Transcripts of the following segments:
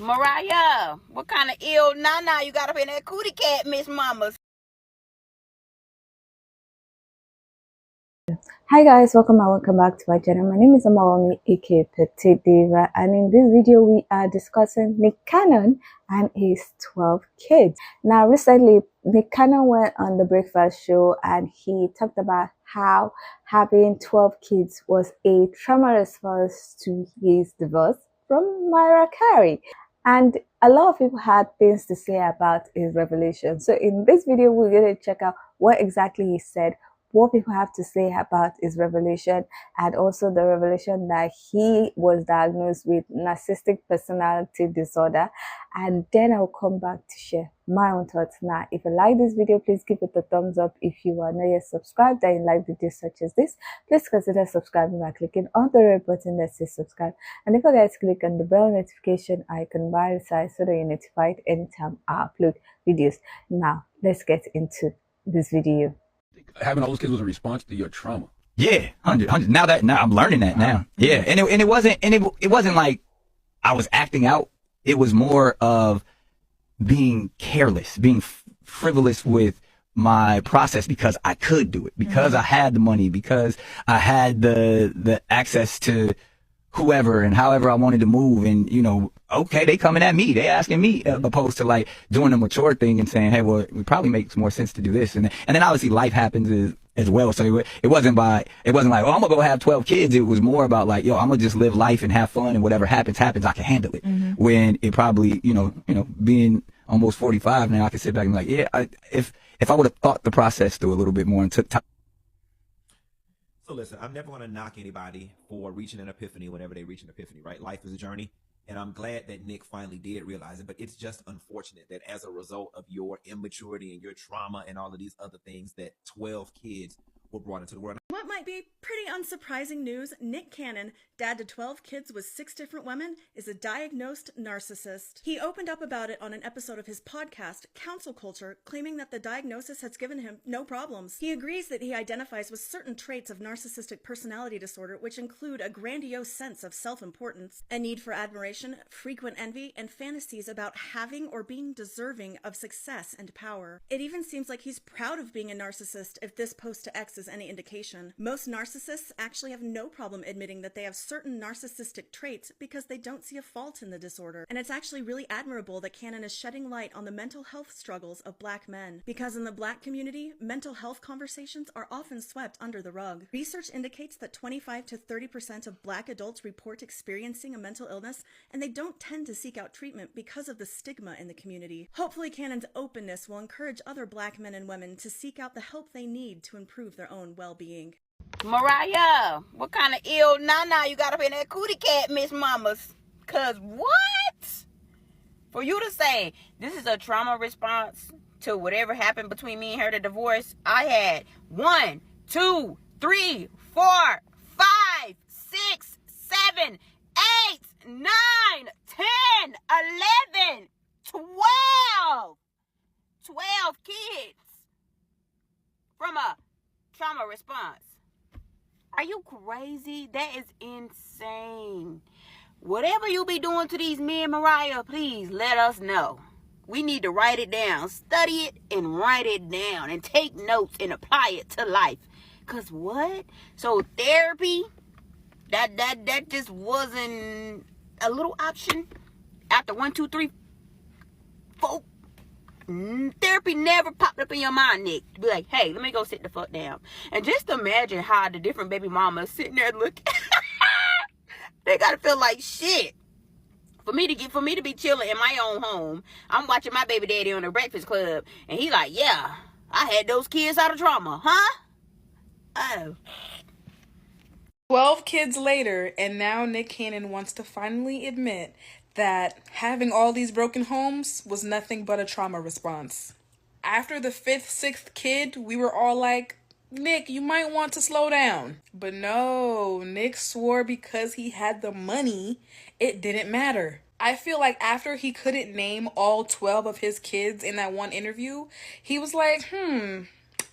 Mariah, what kind of ill nana you got up in that cootie cat, Miss Mamas? Hi guys, welcome back to my channel. My name is Amawami, aka Petite Diva, and in this video we are discussing Nick Cannon and his 12 kids. Now recently Nick Cannon went on the breakfast show and he talked about how having 12 kids was a trauma response to his divorce from Mariah Carey. And a lot of people had things to say about his revelation. So in this video, we're going to check out what exactly he said, what people have to say about his revelation, and also the revelation that he was diagnosed with narcissistic personality disorder. And then I'll come back to share my own thoughts. Now, if you like this video, please give it a thumbs up. If you are not yet subscribed and you like videos such as this, please consider subscribing by clicking on the red button that says subscribe. And don't forget to click on the bell notification icon by the side so that you're notified anytime I upload videos. Now, let's get into this video. Having all those kids was a response to your trauma. Yeah, 100. Now I'm learning that now. Yeah, and it wasn't like I was acting out. It was more of being careless, being frivolous with my process because I could do it, because I had the money, because I had the access to whoever and however I wanted to move. And, you know, okay, they coming at me, they asking me, opposed to like doing the mature thing and saying, hey, well, it probably makes more sense to do this. And then obviously life happens as well. So it wasn't like, oh, I'm gonna go have 12 kids. It was more about like, yo, I'm gonna just live life and have fun, and whatever happens, I can handle it. When it probably, you know, being almost 45 now, I can sit back and be like, yeah, if I would have thought the process through a little bit more and took time. So listen, I'm never going to knock anybody for reaching an epiphany whenever they reach an epiphany, right? Life is a journey. And I'm glad that Nick finally did realize it, but it's just unfortunate that as a result of your immaturity and your trauma and all of these other things, that 12 kids were brought into the world. What might be pretty unsurprising news, Nick Cannon, dad to 12 kids with 6 different women, is a diagnosed narcissist. He opened up about it on an episode of his podcast, Council Culture, claiming that the diagnosis has given him no problems. He agrees that he identifies with certain traits of narcissistic personality disorder, which include a grandiose sense of self-importance, a need for admiration, frequent envy, and fantasies about having or being deserving of success and power. It even seems like he's proud of being a narcissist, if this post to X is any indication. Most narcissists actually have no problem admitting that they have certain narcissistic traits because they don't see a fault in the disorder. And it's actually really admirable that Cannon is shedding light on the mental health struggles of Black men, because in the Black community, mental health conversations are often swept under the rug. Research indicates that 25 to 30% of Black adults report experiencing a mental illness, and they don't tend to seek out treatment because of the stigma in the community. Hopefully Cannon's openness will encourage other Black men and women to seek out the help they need to improve their own well-being. Mariah, what kind of ill nana you got up in that cootie cat, Miss Mamas? Cause what? For you to say this is a trauma response to whatever happened between me and her, the divorce, I had 1, 2, 3, 4, 5, 6, 7, 8, 9, 10, 11, 12 kids from a trauma response. Are you crazy? That is insane. Whatever you be doing to these men, Mariah, please let us know. We need to write it down. Study it and write it down and take notes and apply it to life. Cause what? So therapy, that just wasn't a little option after 1, 2, 3, 4. Therapy never popped up in your mind, Nick, to be like, hey, let me go sit the fuck down. And just imagine how the different baby mamas sitting there looking. They gotta feel like shit. For me to be chilling in my own home, I'm watching my baby daddy on the Breakfast Club, and he like, yeah, I had those kids out of trauma, huh? Oh. 12 kids later, and now Nick Cannon wants to finally admit that having all these broken homes was nothing but a trauma response. After the 5th, 6th kid, we were all like, Nick, you might want to slow down. But no, Nick swore because he had the money, it didn't matter. I feel like after he couldn't name all 12 of his kids in that one interview, he was like,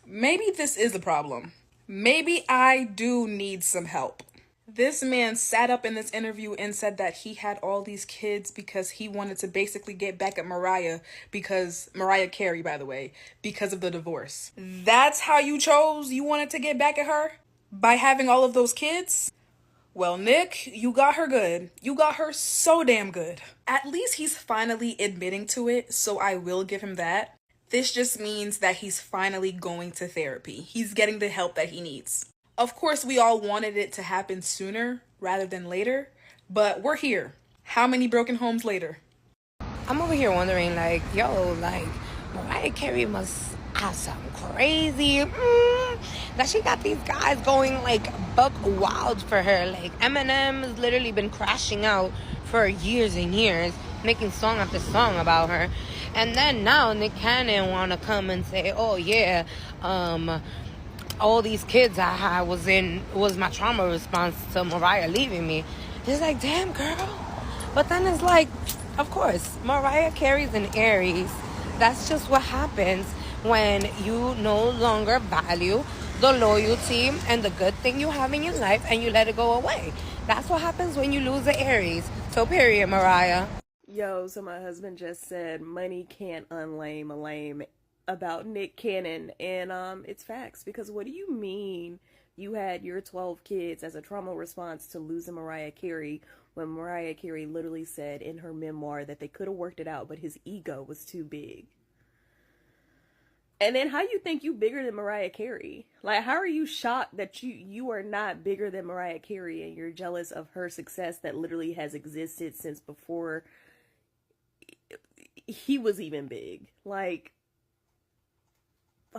maybe this is a problem. Maybe I do need some help. This man sat up in this interview and said that he had all these kids because he wanted to basically get back at Mariah, because Mariah Carey, by the way, because of the divorce. That's how you chose you wanted to get back at her? By having all of those kids? Well, Nick, you got her good. You got her so damn good. At least he's finally admitting to it, so I will give him that. This just means that he's finally going to therapy. He's getting the help that he needs. Of course, we all wanted it to happen sooner rather than later, but we're here. How many broken homes later? I'm over here wondering, like, yo, like, Mariah Carey must have something crazy. That she got these guys going, like, buck wild for her. Like, Eminem has literally been crashing out for years and years, making song after song about her. And then now Nick Cannon want to come and say, oh, yeah, all these kids I had was my trauma response to Mariah leaving me. It's like, damn, girl. But then it's like, of course, Mariah Carey's an Aries. That's just what happens when you no longer value the loyalty and the good thing you have in your life and you let it go away. That's what happens when you lose the Aries. So period, Mariah. Yo, so my husband just said money can't unlame a lame about Nick Cannon, and it's facts, because what do you mean you had your 12 kids as a trauma response to losing Mariah Carey, when Mariah Carey literally said in her memoir that they could have worked it out, but his ego was too big? And then how you think you bigger than Mariah Carey? Like, how are you shocked that you are not bigger than Mariah Carey and you're jealous of her success that literally has existed since before he was even big? Like,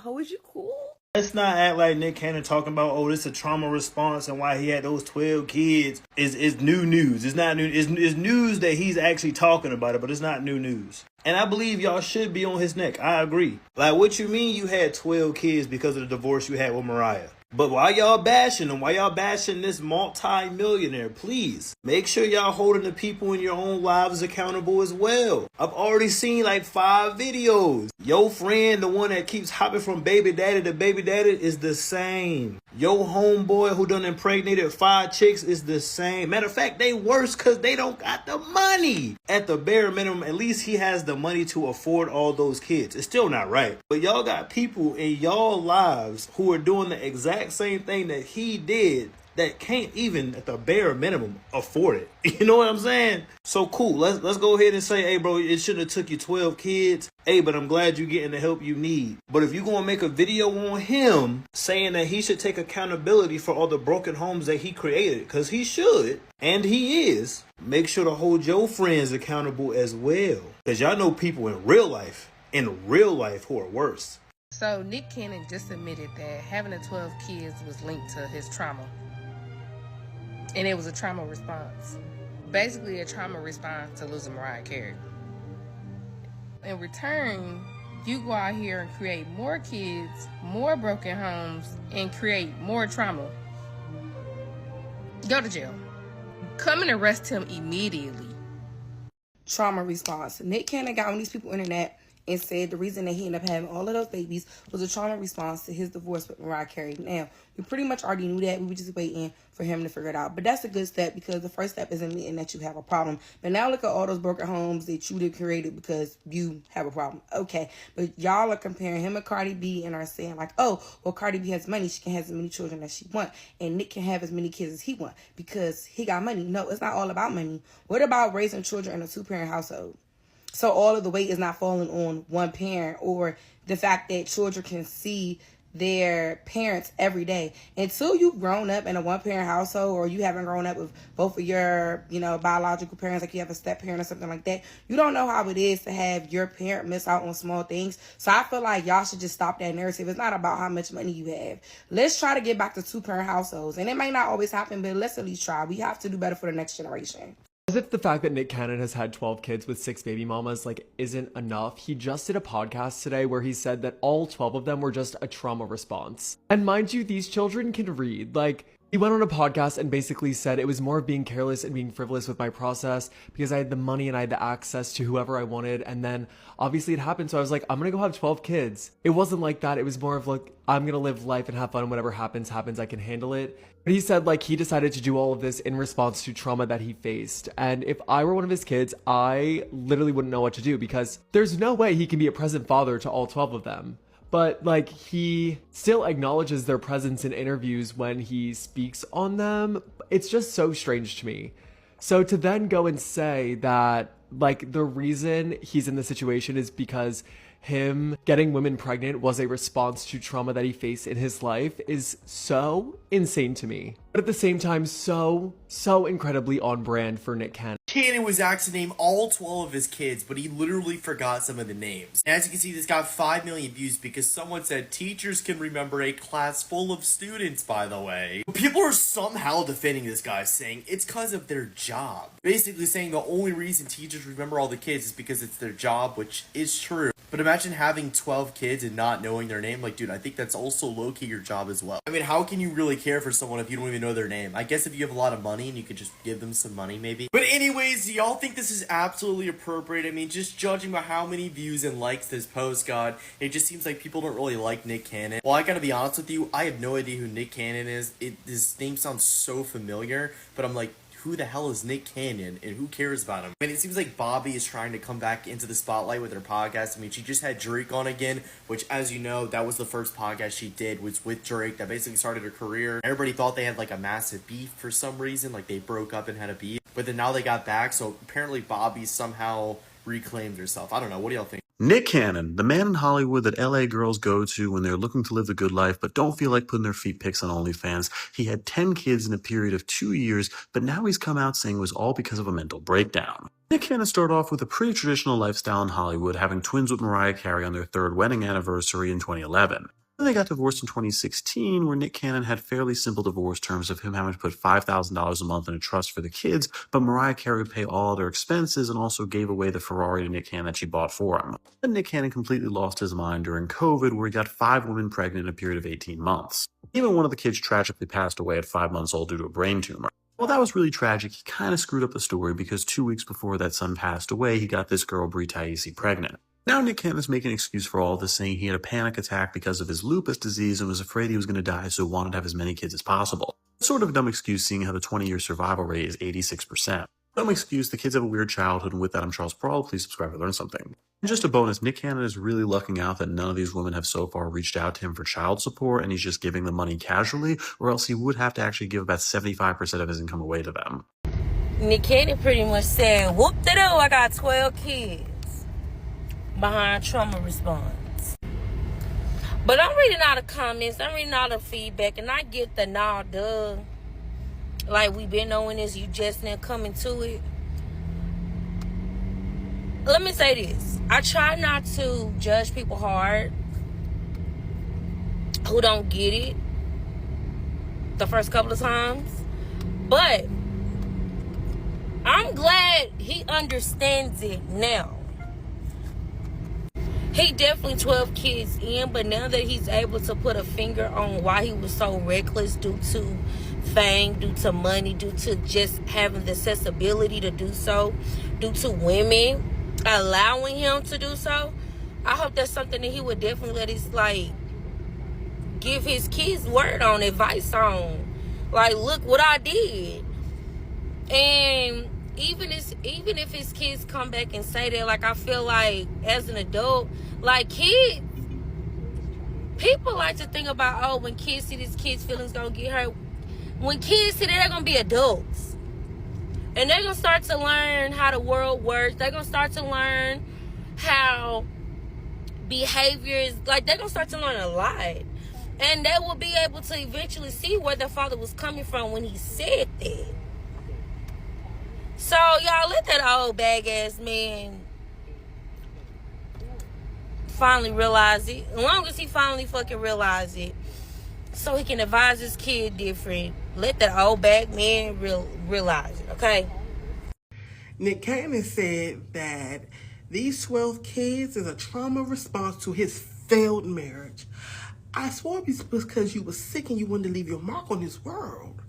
how is you cool? Let's not act like Nick Cannon talking about, oh, this is a trauma response and why he had those 12 kids is new news. It's not new. It's news that he's actually talking about it, but it's not new news. And I believe y'all should be on his neck. I agree. Like, what you mean you had 12 kids because of the divorce you had with Mariah? But why y'all bashing him? Why y'all bashing this multi-millionaire? Please make sure y'all holding the people in your own lives accountable as well. I've already seen like 5 videos. Your friend, the one that keeps hopping from baby daddy to baby daddy, is the same. Your homeboy who done impregnated 5 chicks is the same. Matter of fact, they worse because they don't got the money. At the bare minimum, at least he has the money to afford all those kids. It's still not right. But y'all got people in y'all lives who are doing the exact same thing that he did that can't even, at the bare minimum, afford it. You know what I'm saying? So cool. Let's go ahead and say, hey, bro, it shouldn't have took you 12 kids. Hey, but I'm glad you're getting the help you need. But if you're going to make a video on him saying that he should take accountability for all the broken homes that he created, because he should, and he is, make sure to hold your friends accountable as well. Because y'all know people in real life who are worse. So Nick Cannon just admitted that having the 12 kids was linked to his trauma. And it was a trauma response. Basically a trauma response to losing Mariah Carey. In return, you go out here and create more kids, more broken homes, and create more trauma. Go to jail. Come and arrest him immediately. Trauma response. Nick Cannon got on these people's internet and said the reason that he ended up having all of those babies was a trauma response to his divorce with Mariah Carey. Now, we pretty much already knew that. We were just waiting for him to figure it out. But that's a good step, because the first step is admitting that you have a problem. But now look at all those broken homes that you did created because you have a problem. Okay, but y'all are comparing him and Cardi B and are saying like, oh, well, Cardi B has money. She can have as many children as she wants. And Nick can have as many kids as he wants because he got money. No, it's not all about money. What about raising children in a 2-parent household? So all of the weight is not falling on one parent, or the fact that children can see their parents every day. Until you've grown up in a 1-parent household, or you haven't grown up with both of your, biological parents, like you have a step parent or something like that, you don't know how it is to have your parent miss out on small things. So I feel like y'all should just stop that narrative. It's not about how much money you have. Let's try to get back to 2-parent households. And it may not always happen, but let's at least try. We have to do better for the next generation. As if the fact that Nick Cannon has had 12 kids with 6 baby mamas isn't enough, he just did a podcast today where he said that all 12 of them were just a trauma response. And mind you, these children can read. He went on a podcast and basically said it was more of being careless and being frivolous with my process because I had the money and I had the access to whoever I wanted. And then obviously it happened. So I was like, I'm going to go have 12 kids. It wasn't like that. It was more of like, I'm going to live life and have fun. Whatever happens, happens. I can handle it. But he said like he decided to do all of this in response to trauma that he faced. And if I were one of his kids, I literally wouldn't know what to do because there's no way he can be a present father to all 12 of them. But like he still acknowledges their presence in interviews when he speaks on them. It's just so strange to me. So to then go and say that like the reason he's in this situation is because him getting women pregnant was a response to trauma that he faced in his life is so insane to me. But at the same time, so incredibly on brand for Nick Cannon. Cannon was asked to name all 12 of his kids, but he literally forgot some of the names. And as you can see, this got 5 million views because someone said teachers can remember a class full of students, by the way. People are somehow defending this guy, saying it's because of their job. Basically saying the only reason teachers remember all the kids is because it's their job, which is true. But imagine having 12 kids and not knowing their name. Like, dude, I think that's also low-key your job as well. I mean, how can you really care for someone if you don't even know their name? I guess if you have a lot of money and you could just give them some money, maybe. But anyways, do y'all think this is absolutely appropriate? I mean, just judging by how many views and likes this post got, it just seems like people don't really like Nick Cannon. Well, I gotta be honest with you, I have no idea who Nick Cannon is. His name sounds so familiar, but I'm like, who the hell is Nick Cannon and who cares about him? I mean, it seems like Bobby is trying to come back into the spotlight with her podcast. I mean, she just had Drake on again, which, as you know, that was the first podcast she did, was with Drake. That basically started her career. Everybody thought they had like a massive beef for some reason, like they broke up and had a beef. But then now they got back, so apparently Bobby somehow reclaimed herself. I don't know. What do y'all think? Nick Cannon, the man in Hollywood that LA girls go to when they're looking to live the good life but don't feel like putting their feet pics on OnlyFans. He had 10 kids in a period of 2 years, but now he's come out saying it was all because of a mental breakdown. Nick Cannon started off with a pretty traditional lifestyle in Hollywood, having twins with Mariah Carey on their 3rd wedding anniversary in 2011. Then they got divorced in 2016, where Nick Cannon had fairly simple divorce terms of him having to put $5,000 a month in a trust for the kids, but Mariah Carey would pay all their expenses and also gave away the Ferrari to Nick Cannon that she bought for him. Then Nick Cannon completely lost his mind during COVID, where he got 5 women pregnant in a period of 18 months. Even one of the kids tragically passed away at 5 months old due to a brain tumor. Well, that was really tragic. He kind of screwed up the story because 2 weeks before that son passed away, he got this girl, Brie Taisi, pregnant. Now Nick Cannon is making an excuse for all this, saying he had a panic attack because of his lupus disease and was afraid he was going to die, so wanted to have as many kids as possible. It's sort of a dumb excuse, seeing how the 20-year survival rate is 86%. Dumb excuse, the kids have a weird childhood, and with that, I'm Charles Paul. Please subscribe to learn something. And just a bonus, Nick Cannon is really lucking out that none of these women have so far reached out to him for child support, and he's just giving them money casually, or else he would have to actually give about 75% of his income away to them. Nick Cannon pretty much said, whoop-de-doo, I got 12 kids. Behind trauma response. But I'm reading all the comments, I'm reading all the feedback, and I get the nah, duh. Like we've been knowing this, you just now coming to it. Let me say this. I try not to judge people hard who don't get it the first couple of times. But I'm glad he understands it now. He definitely 12 kids in, but now that he's able to put a finger on why he was so reckless due to fame, due to money, due to just having the accessibility to do so, due to women allowing him to do so, I hope that's something that he would definitely let his, give his kids word on, advice on. Like, look what I did. And even if his kids come back and say that, I feel like as an adult, kids, people like to think about, when kids see these kids' feelings gonna get hurt. When kids see that, they're gonna be adults. And they're gonna start to learn how the world works. They're gonna start to learn how behavior is, they're gonna start to learn a lot. And they will be able to eventually see where their father was coming from when he said that. So, y'all, let that old bag-ass man finally realize it. As long as he finally fucking realize it, so he can advise his kid different, let that old bag man realize it, okay? Nick Cannon said that these 12 kids is a trauma response to his failed marriage. I swore it was because you were sick and you wanted to leave your mark on this world.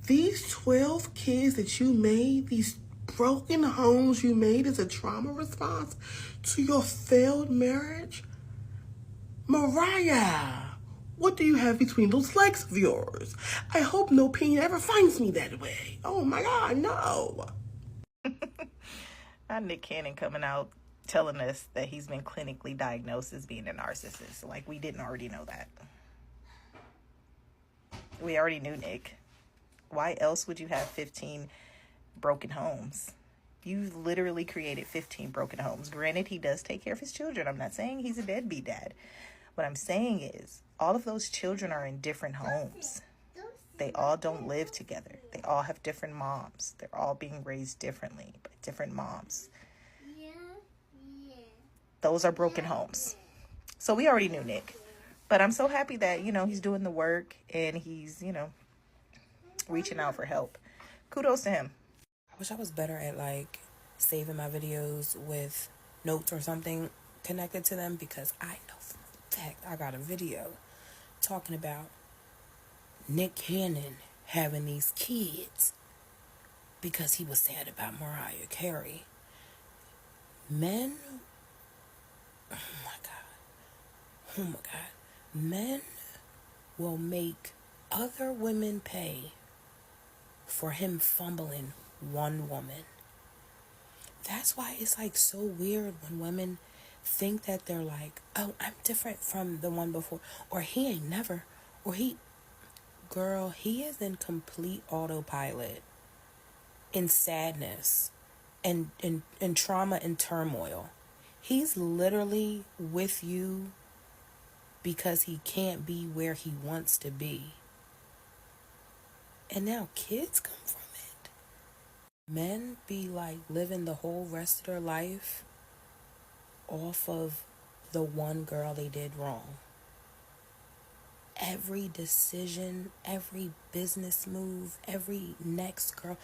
These 12 kids that you made, these broken homes you made as a trauma response to your failed marriage? Mariah, what do you have between those legs of yours? I hope no pain ever finds me that way. Oh my God, no. Not Nick Cannon coming out telling us that he's been clinically diagnosed as being a narcissist. Like, we didn't already know that. We already knew Nick. Why else would you have 15 broken homes? You literally created 15 broken homes. Granted, he does take care of his children. I'm not saying he's a deadbeat dad. What I'm saying is all of those children are in different homes. They all don't live together. They all have different moms. They're all being raised differently by different moms. Those are broken homes. So we already knew Nick. But I'm so happy that, he's doing the work and he's, reaching out for help. Kudos to him. I wish I was better at saving my videos with notes or something connected to them, because I know for a fact I got a video talking about Nick Cannon having these kids because he was sad about Mariah Carey. Men, oh my God, men will make other women pay for him fumbling one woman. That's why it's so weird when women think that they're oh, I'm different from the one before, or he ain't never, or girl, he is in complete autopilot, in sadness and in trauma and turmoil. He's literally with you because he can't be where he wants to be. And now kids come from it. Men be living the whole rest of their life off of the one girl they did wrong. Every decision, every business move, every next girl.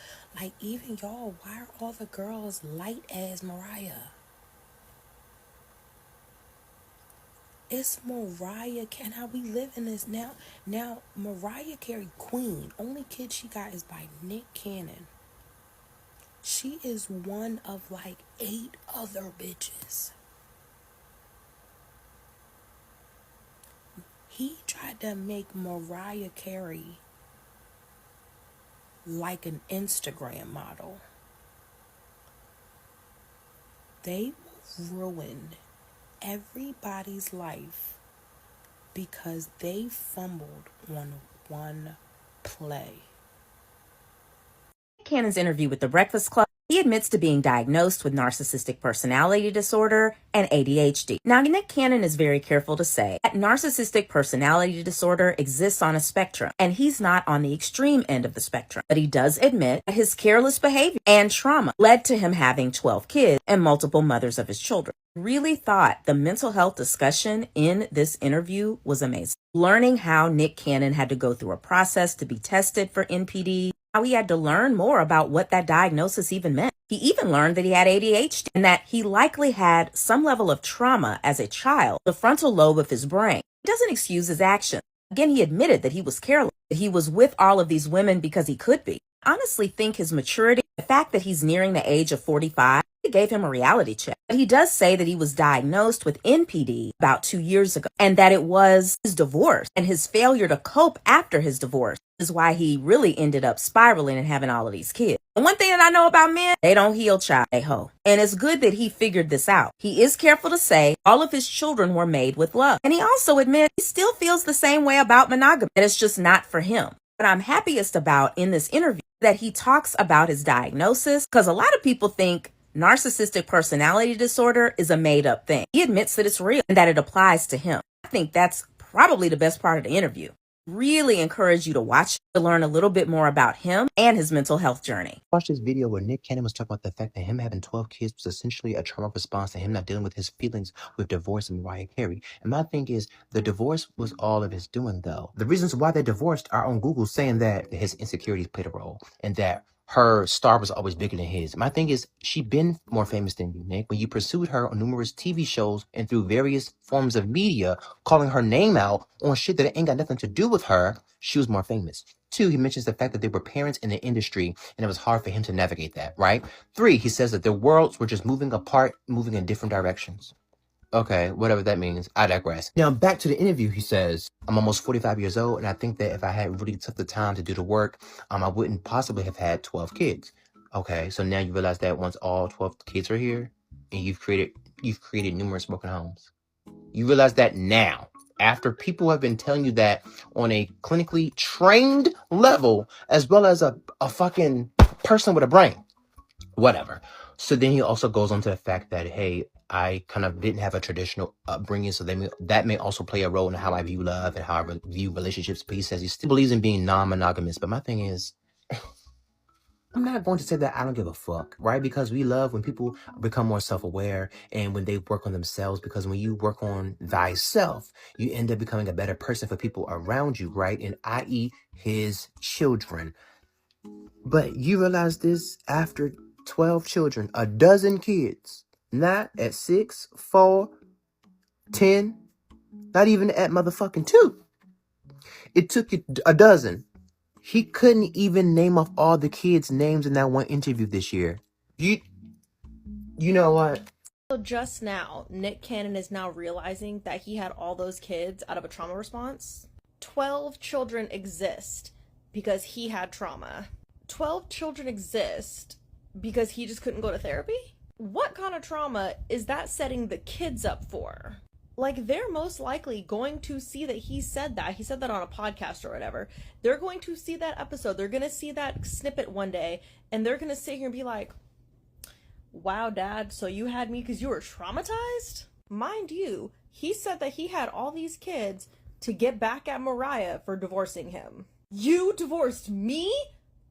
Even y'all, why are all the girls light as Mariah? It's Mariah. How we live in this now? Now, Mariah Carey, queen, only kid she got is by Nick Cannon. She is one of 8 other bitches. He tried to make Mariah Carey like an Instagram model. They ruined everybody's life because they fumbled on one play. Cannon's interview with The Breakfast Club, he admits to being diagnosed with narcissistic personality disorder and ADHD. Now, Nick Cannon is very careful to say that narcissistic personality disorder exists on a spectrum, and he's not on the extreme end of the spectrum. But he does admit that his careless behavior and trauma led to him having 12 kids and multiple mothers of his children. Really thought the mental health discussion in this interview was amazing. Learning how Nick Cannon had to go through a process to be tested for NPD, how he had to learn more about what that diagnosis even meant. He even learned that he had ADHD and that he likely had some level of trauma as a child, the frontal lobe of his brain. He doesn't excuse his actions. Again, he admitted that he was careless, that he was with all of these women because he could be. I honestly think his maturity, the fact that he's nearing the age of 45, it gave him a reality check. But he does say that he was diagnosed with NPD about 2 years ago, and that it was his divorce and his failure to cope after his divorce is why he really ended up spiraling and having all of these kids. And one thing that I know about men, they don't heal, child, they hoe. And it's good that he figured this out. He is careful to say all of his children were made with love. And he also admits he still feels the same way about monogamy, that it's just not for him. What I'm happiest about in this interview that he talks about his diagnosis, because a lot of people think narcissistic personality disorder is a made-up thing. He admits that it's real and that it applies to him. I think that's probably the best part of the interview. Really encourage you to watch to learn a little bit more about him and his mental health journey. Watch this video where Nick Cannon was talking about the fact that him having 12 kids was essentially a trauma response to him not dealing with his feelings with divorce and Mariah Carey. And my thing is, the divorce was all of his doing, though. The reasons why they divorced are on Google, saying that his insecurities played a role and that her star was always bigger than his. My thing is, she been more famous than you, Nick. When you pursued her on numerous TV shows and through various forms of media, calling her name out on shit that ain't got nothing to do with her, she was more famous. 2, he mentions the fact that they were parents in the industry and it was hard for him to navigate that, right? 3, he says that their worlds were just moving apart, moving in different directions. Okay, whatever that means, I digress. Now, back to the interview, he says, I'm almost 45 years old, and I think that if I had really took the time to do the work, I wouldn't possibly have had 12 kids. Okay, so now you realize that once all 12 kids are here, and you've created numerous broken homes. You realize that now, after people have been telling you that on a clinically trained level, as well as a fucking person with a brain. Whatever. So then he also goes on to the fact that, hey, I kind of didn't have a traditional upbringing, so that may also play a role in how I view love and how I view relationships. But he says he still believes in being non-monogamous. But my thing is, I'm not going to say that I don't give a fuck, right? Because we love when people become more self-aware and when they work on themselves. Because when you work on thyself, you end up becoming a better person for people around you, right? And i.e. his children. But you realize this after 12 children, a dozen kids, not at 6, 4, 10, not even at motherfucking 2. It took you a dozen. He couldn't even name off all the kids' names in that one interview this year. You know what? So just now, Nick Cannon is now realizing that he had all those kids out of a trauma response. 12 children exist because he had trauma. 12 children exist because he just couldn't go to therapy? What kind of trauma is that setting the kids up for? Like, they're most likely going to see that he said that on a podcast or whatever. They're going to see that episode. They're going to see that snippet one day, and they're going to sit here and be like, wow, Dad, so you had me because you were traumatized? Mind you, he said that he had all these kids to get back at Mariah for divorcing him. You divorced me?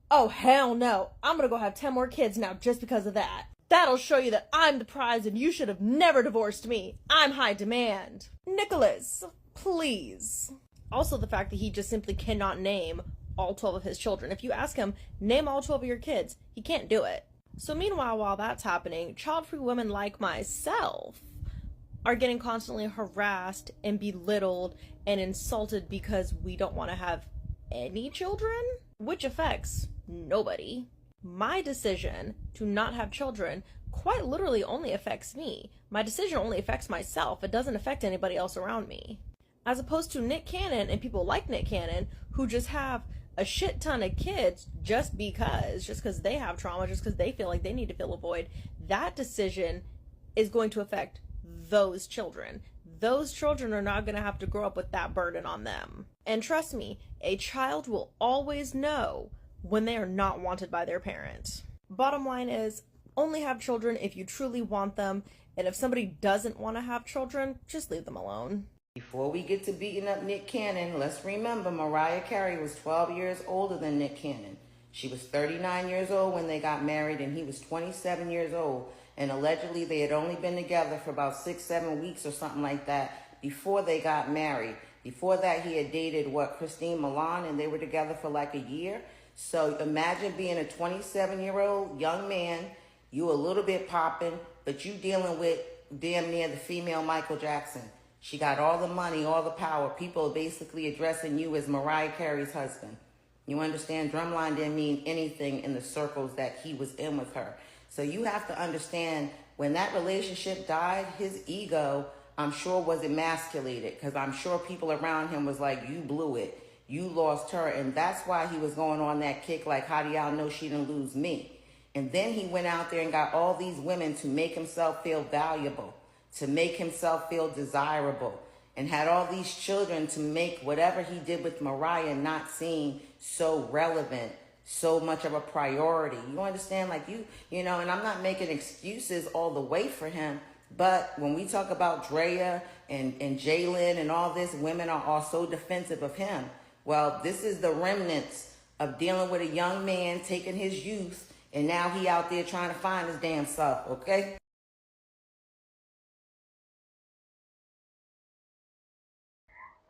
Oh, hell no. I'm gonna go have 10 more kids now just because of that. That'll show you that I'm the prize and you should have never divorced me. I'm high demand. Nicholas, please. Also, the fact that he just simply cannot name all 12 of his children. If you ask him, name all 12 of your kids, he can't do it. So meanwhile, while that's happening, child-free women like myself are getting constantly harassed and belittled and insulted because we don't want to have any children, which affects nobody. My decision to not have children quite literally only affects me. My decision only affects myself. It doesn't affect anybody else around me. As opposed to Nick Cannon and people like Nick Cannon who just have a shit ton of kids just because they have trauma, just because they feel like they need to fill a void. That decision is going to affect those children. Those children are not going to have to grow up with that burden on them. And trust me, a child will always know when they are not wanted by their parents. Bottom line is, only have children if you truly want them, and if somebody doesn't want to have children, just leave them alone. Before we get to beating up Nick Cannon, let's remember Mariah Carey was 12 years older than Nick Cannon. She was 39 years old when they got married, and he was 27 years old. And allegedly they had only been together for about 6-7 weeks or something like that before they got married. Before that, he had dated, Christine Milan, and they were together for like a year. So imagine being a 27-year-old young man, you a little bit popping, but you dealing with damn near the female Michael Jackson. She got all the money, all the power. People are basically addressing you as Mariah Carey's husband. You understand? Drumline didn't mean anything in the circles that he was in with her. So you have to understand, when that relationship died, his ego, I'm sure, was emasculated, because I'm sure people around him was like, you blew it. You lost her. And that's why he was going on that kick like, how do y'all know she didn't lose me? And then he went out there and got all these women to make himself feel valuable, to make himself feel desirable, and had all these children to make whatever he did with Mariah not seem so relevant, so much of a priority. You understand? Like you know, and I'm not making excuses all the way for him, but when we talk about Drea and Jalen and all this, women are all so defensive of him. Well, this is the remnants of dealing with a young man, taking his youth, and now he out there trying to find his damn self, okay?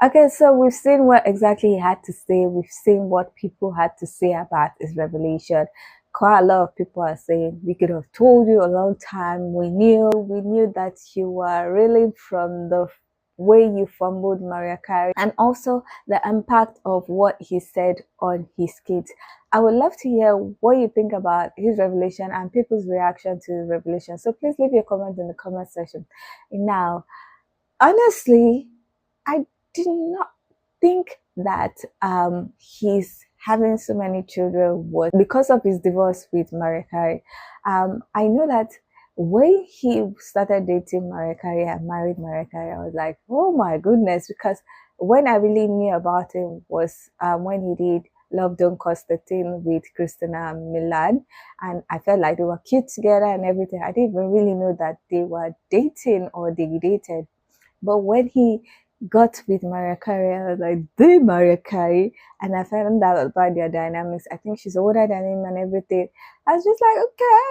Okay, so we've seen what exactly he had to say. We've seen what people had to say about his revelation. quite a lot of people are saying, we could have told you a long time. We knew that you were reeling from the way you fumbled Mariah Carey, and also the impact of what he said on his kids. I would love to hear what you think about his revelation and people's reaction to his revelation. So please leave your comment in the comment section. Now, honestly, I did not think that he's having so many children was because of his divorce with Mariah Carey. I know that when he started dating Mariah Carey and married Mariah Carey, I was like, oh my goodness, because when I really knew about him was when he did Love Don't Cost a Thing with Christina Milan, and I felt like they were cute together and everything. I didn't even really know that they were dating or they dated. But when he got with Mariah Carey, I was like, they Mariah Carey, and I found out about their dynamics. I think she's older than him and everything. I was just like,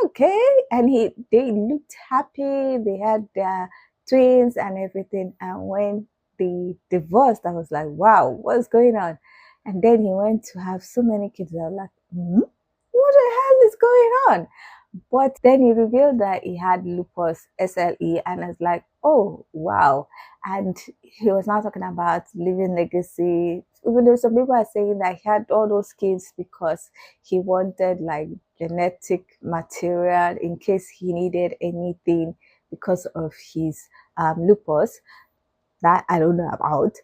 okay. And they looked happy. They had their twins and everything. And when they divorced, I was like, wow, what's going on? And then he went to have so many kids. I was like, what the hell is going on? But then he revealed that he had lupus, SLE, and I was like, oh, wow. And he was now talking about living legacy. Even though some people are saying that he had all those kids because he wanted like genetic material in case he needed anything because of his lupus. That I don't know about,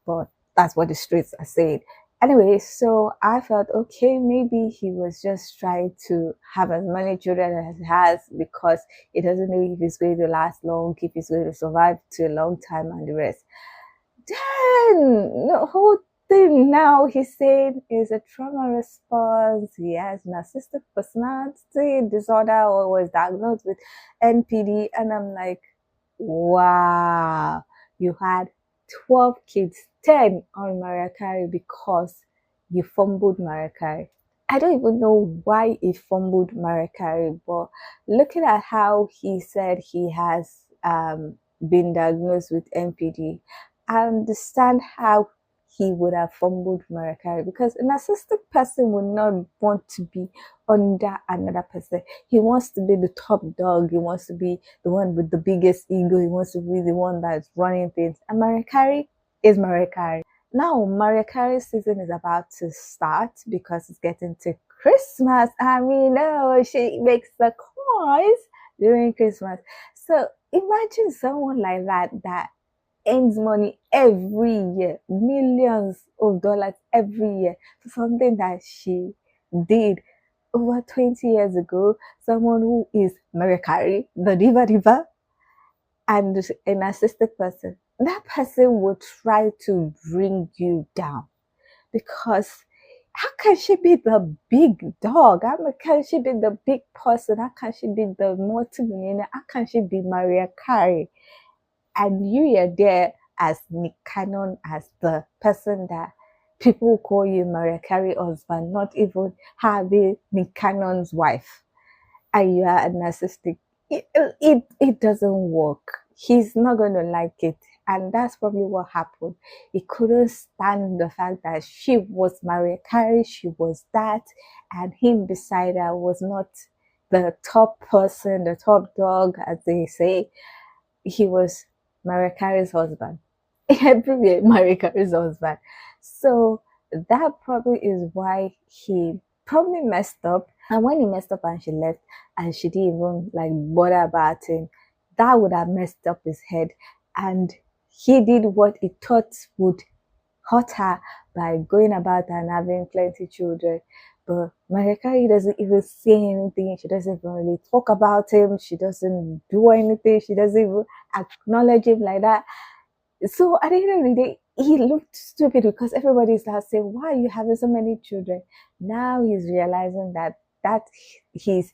but that's what the streets are saying. Anyway, so I felt, okay, maybe he was just trying to have as many children as he has because he doesn't know if it's going to last long, if he's going to survive to a long time and the rest. Then the whole thing now he's saying is a trauma response. He has narcissistic personality disorder or was diagnosed with NPD. And I'm like, wow, you had 12 kids, 10 on Mariah Carey because you fumbled Mariah Carey. I don't even know why he fumbled Mariah Carey, but looking at how he said he has been diagnosed with NPD, I understand how he would have fumbled Mariah Carey, because a narcissistic person would not want to be under another person. He wants to be the top dog. He wants to be the one with the biggest ego. He wants to be the one that's running things. And Mariah Carey is Mariah Carey. Now, Mariah Carey's season is about to start because it's getting to Christmas. I mean, she makes the coins during Christmas. So imagine someone like that earns money every year, millions of dollars every year for something that she did over 20 years ago. Someone who is Mariah Carey, the diva, and a narcissistic person. That person will try to bring you down because how can she be the big dog? How can she be the big person? How can she be the multi-millionaire? How can she be Mariah Carey? And you are there as Nick Cannon, as the person that people call you Mariah Carey husband, not even having Nick Cannon's wife. And you are a narcissistic. It doesn't work. He's not going to like it. And that's probably what happened. He couldn't stand the fact that she was Mariah Carey, she was that, and him beside her was not the top person, the top dog, as they say. He was Mariah Carey's husband. Everywhere, Mariah Carey's husband. So that probably is why he probably messed up. And when he messed up and she left and she didn't even like bother about him, that would have messed up his head. And he did what he thought would hurt her by going about and having plenty children. But Mariah Carey doesn't even say anything. She doesn't even really talk about him. She doesn't do anything. She doesn't even acknowledge him like that. So at the end of the day, he looked stupid because everybody started saying, why are you having so many children? Now he's realizing that his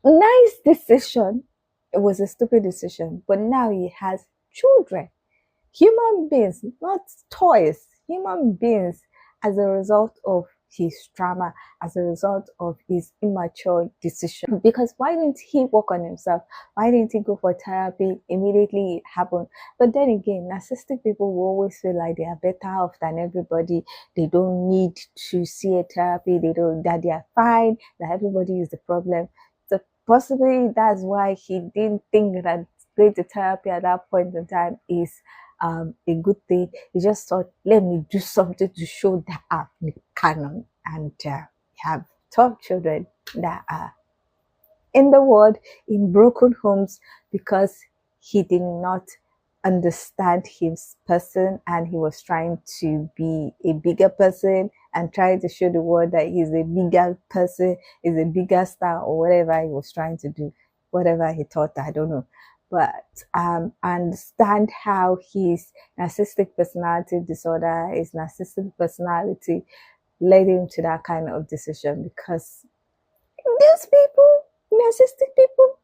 nice decision, it was a stupid decision. But now he has children. Human beings, not toys. Human beings as a result of his trauma as a result of his immature decision. Because why didn't he work on himself? Why didn't he go for therapy immediately it happened? But then again, narcissistic people will always feel like they are better off than everybody. They don't need to see a therapy. That they are fine, that everybody is the problem. So possibly that's why he didn't think that going to therapy at that point in time is a good thing. He just thought, let me do something to show that I'm canon, and have 12 children that are in the world in broken homes because he did not understand his person, and he was trying to be a bigger person and trying to show the world that he's a bigger person, is a bigger star, or whatever he was trying to do, whatever he thought, I don't know. But understand how his narcissistic personality disorder, his narcissistic personality led him to that kind of decision, because those people, narcissistic people,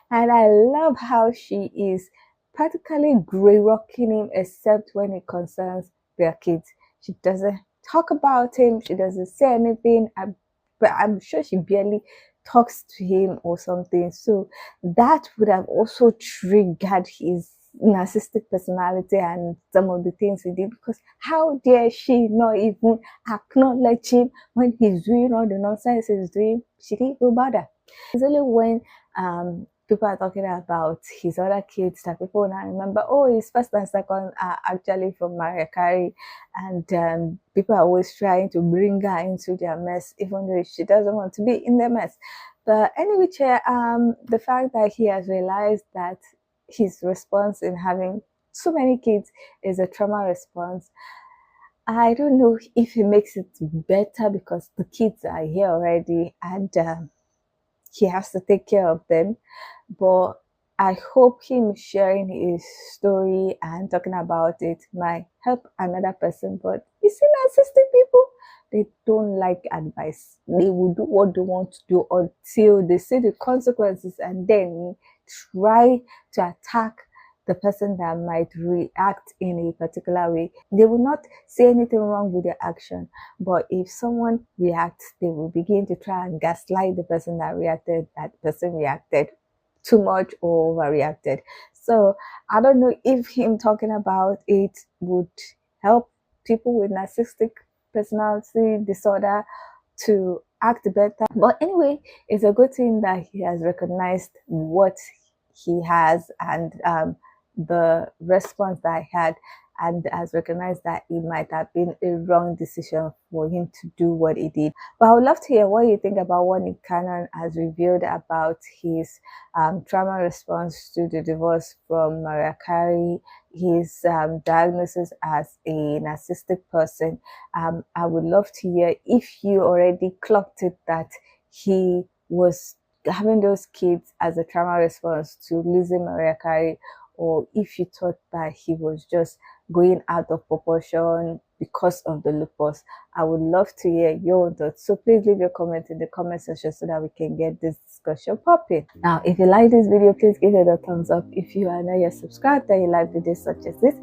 and I love how she is practically grey rocking him, except when it concerns their kids. She doesn't talk about him, she doesn't say anything, but I'm sure she barely talks to him or something. So that would have also triggered his narcissistic personality and some of the things he did, because how dare she not even acknowledge him when he's doing all the nonsense he's doing? She didn't even bother. It's only when people are talking about his other kids that people now remember, oh, his first and second are actually from Mariah Carey, and people are always trying to bring her into their mess, even though she doesn't want to be in the mess. But anyway, the fact that he has realized that his response in having so many kids is a trauma response, I don't know if it makes it better, because the kids are here already and he has to take care of them. But I hope him sharing his story and talking about it might help another person. But you see, narcissistic people, they don't like advice. They will do what they want to do until they see the consequences, and then try to attack the person that might react in a particular way. They will not say anything wrong with their action, but if someone reacts, they will begin to try and gaslight the person that reacted, that person reacted too much or overreacted. So I don't know if him talking about it would help people with narcissistic personality disorder to act better. But anyway, it's a good thing that he has recognized what he has and the response that I had, and has recognized that it might have been a wrong decision for him to do what he did. But I would love to hear what you think about what Nick Cannon has revealed about his trauma response to the divorce from Mariah Carey, his diagnosis as a narcissistic person. I would love to hear if you already clocked it that he was having those kids as a trauma response to losing Mariah Carey, or if you thought that he was just going out of proportion because of the lupus. I would love to hear your thoughts. So please leave your comment in the comment section so that we can get this discussion popping. Now, if you like this video, please give it a thumbs up. If you are not yet subscribed and you like videos such as this,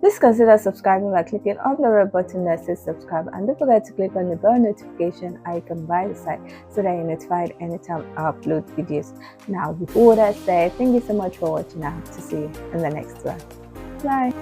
please consider subscribing by clicking on the red button that says subscribe, and don't forget to click on the bell notification icon by the side so that you're notified anytime I upload videos. Now, with all that said, thank you so much for watching. I hope to see you in the next one. Bye.